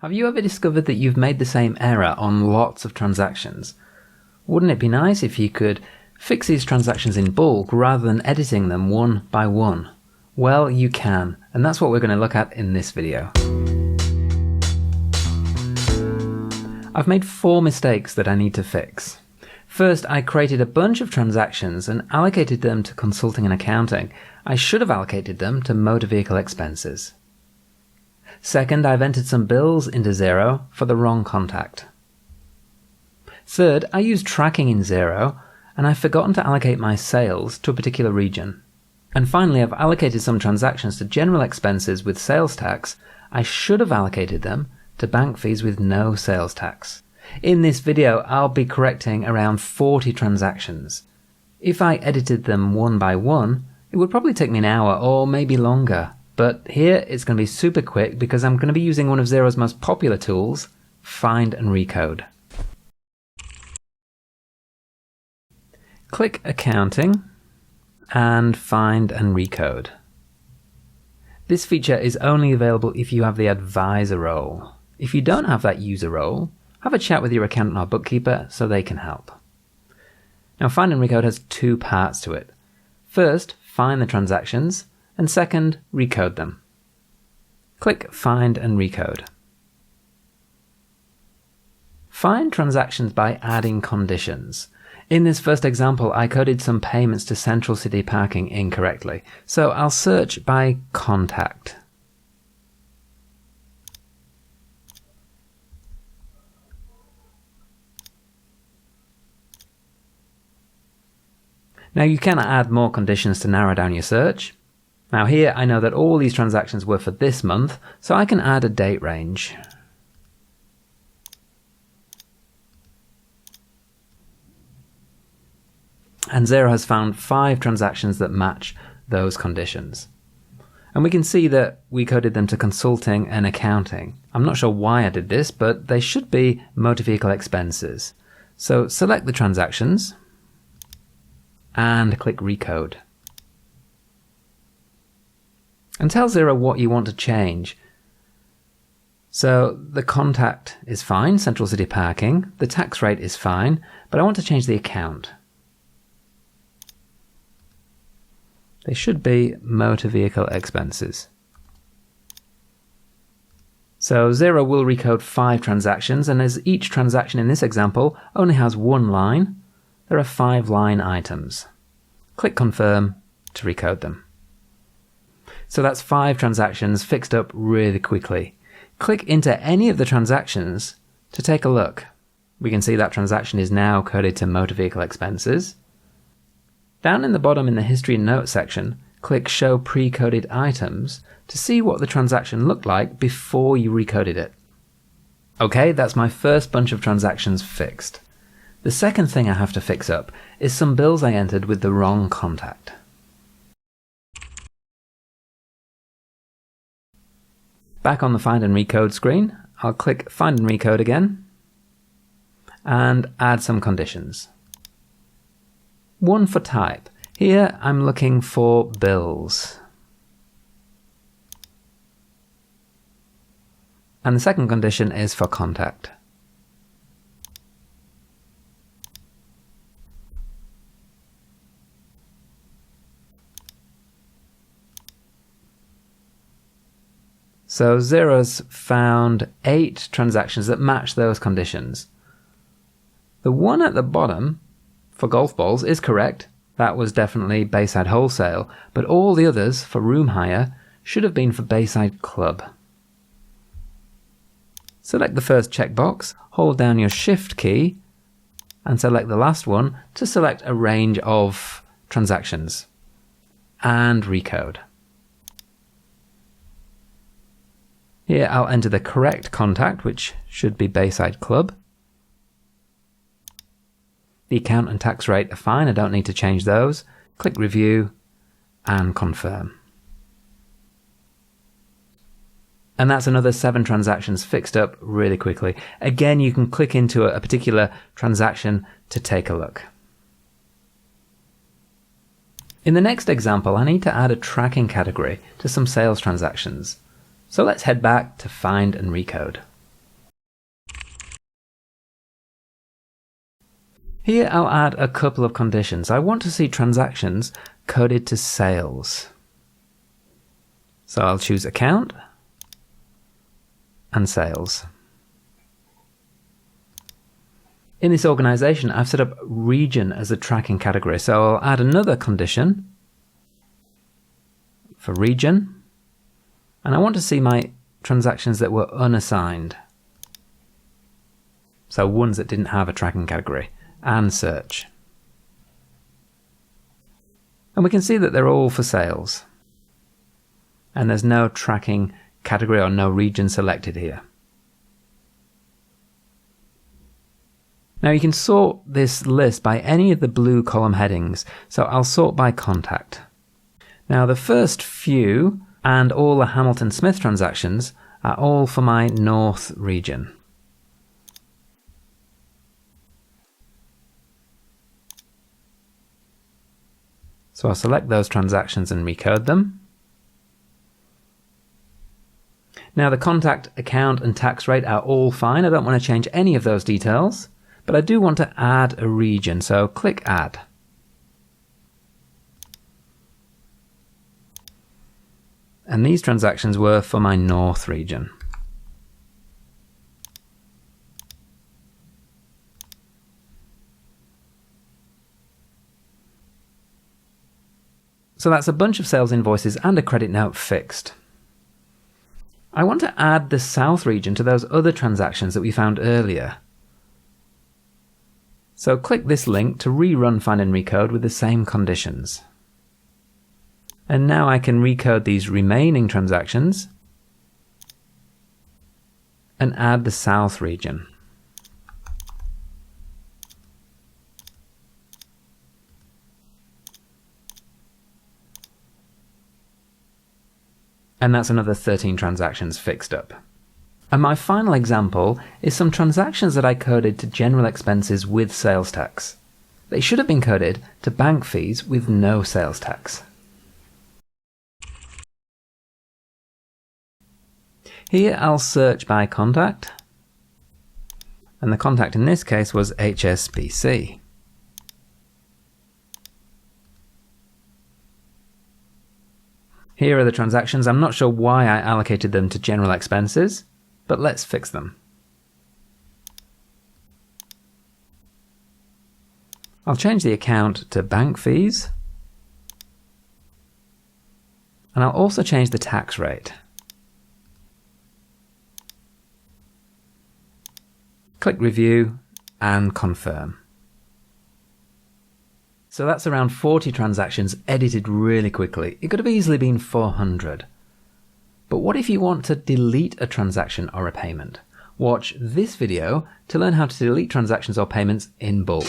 Have you ever discovered that you've made the same error on lots of transactions? Wouldn't it be nice if you could fix these transactions in bulk rather than editing them one by one? Well, you can, and that's what we're going to look at in this video. I've made 4 mistakes that I need to fix. First, I created a bunch of transactions and allocated them to consulting and accounting. I should have allocated them to motor vehicle expenses. Second, I've entered some bills into Xero for the wrong contact. Third, I used tracking in Xero and I've forgotten to allocate my sales to a particular region. And finally, I've allocated some transactions to general expenses with sales tax. I should have allocated them to bank fees with no sales tax. In this video, I'll be correcting around 40 transactions. If I edited them one by one, it would probably take me an hour or maybe longer. But here it's going to be super quick because I'm going to be using one of Xero's most popular tools, Find and Recode. Click Accounting and Find and Recode. This feature is only available if you have the advisor role. If you don't have that user role, have a chat with your accountant or bookkeeper so they can help. Now, Find and Recode has 2 parts to it. First, find the transactions, and second, recode them. Click Find and Recode. Find transactions by adding conditions. In this first example, I coded some payments to Central City Parking incorrectly, so I'll search by contact. Now you can add more conditions to narrow down your search. Now here I know that all these transactions were for this month, so I can add a date range. And Xero has found 5 transactions that match those conditions. And we can see that we coded them to consulting and accounting. I'm not sure why I did this, but they should be motor vehicle expenses. So select the transactions and click Recode. And tell Xero what you want to change. So the contact is fine, Central City Parking. The tax rate is fine, but I want to change the account. They should be motor vehicle expenses. So Xero will recode 5 transactions, and as each transaction in this example only has 1 line, there are 5 line items. Click Confirm to recode them. So that's 5 transactions fixed up really quickly. Click into any of the transactions to take a look. We can see that transaction is now coded to motor vehicle expenses. Down in the bottom in the History and Notes section, click Show Pre-Coded Items to see what the transaction looked like before you recoded it. Okay, that's my first bunch of transactions fixed. The second thing I have to fix up is some bills I entered with the wrong contact. Back on the Find and Recode screen, I'll click Find and Recode again and add some conditions. One for type. Here I'm looking for bills. And the second condition is for contact. So Xero's found 8 transactions that match those conditions. The one at the bottom for golf balls is correct. That was definitely Bayside Wholesale, but all the others for room hire should have been for Bayside Club. Select the first checkbox, hold down your Shift key, and select the last one to select a range of transactions, and recode. Here I'll enter the correct contact, which should be Bayside Club. The account and tax rate are fine, I don't need to change those. Click Review and Confirm. And that's another 7 transactions fixed up really quickly. Again, you can click into a particular transaction to take a look. In the next example, I need to add a tracking category to some sales transactions. So let's head back to Find and Recode. Here I'll add a couple of conditions. I want to see transactions coded to sales. So I'll choose account and sales. In this organization, I've set up region as a tracking category. So I'll add another condition for region. And I want to see my transactions that were unassigned. So ones that didn't have a tracking category, and search. And we can see that they're all for sales. And there's no tracking category or no region selected here. Now you can sort this list by any of the blue column headings. So I'll sort by contact. Now the first few and all the Hamilton Smith transactions are all for my North region. So I'll select those transactions and recode them. Now the contact, account and tax rate are all fine. I don't want to change any of those details, but I do want to add a region, so click Add. And these transactions were for my North region. So that's a bunch of sales invoices and a credit note fixed. I want to add the South region to those other transactions that we found earlier. So click this link to rerun Find and Recode with the same conditions. And now I can recode these remaining transactions and add the South region. And that's another 13 transactions fixed up. And my final example is some transactions that I coded to general expenses with sales tax. They should have been coded to bank fees with no sales tax. Here I'll search by contact, and the contact in this case was HSBC. Here are the transactions. I'm not sure why I allocated them to general expenses, but let's fix them. I'll change the account to bank fees, and I'll also change the tax rate. Click Review and Confirm. So that's around 40 transactions edited really quickly. It could have easily been 400. But what if you want to delete a transaction or a payment? Watch this video to learn how to delete transactions or payments in bulk.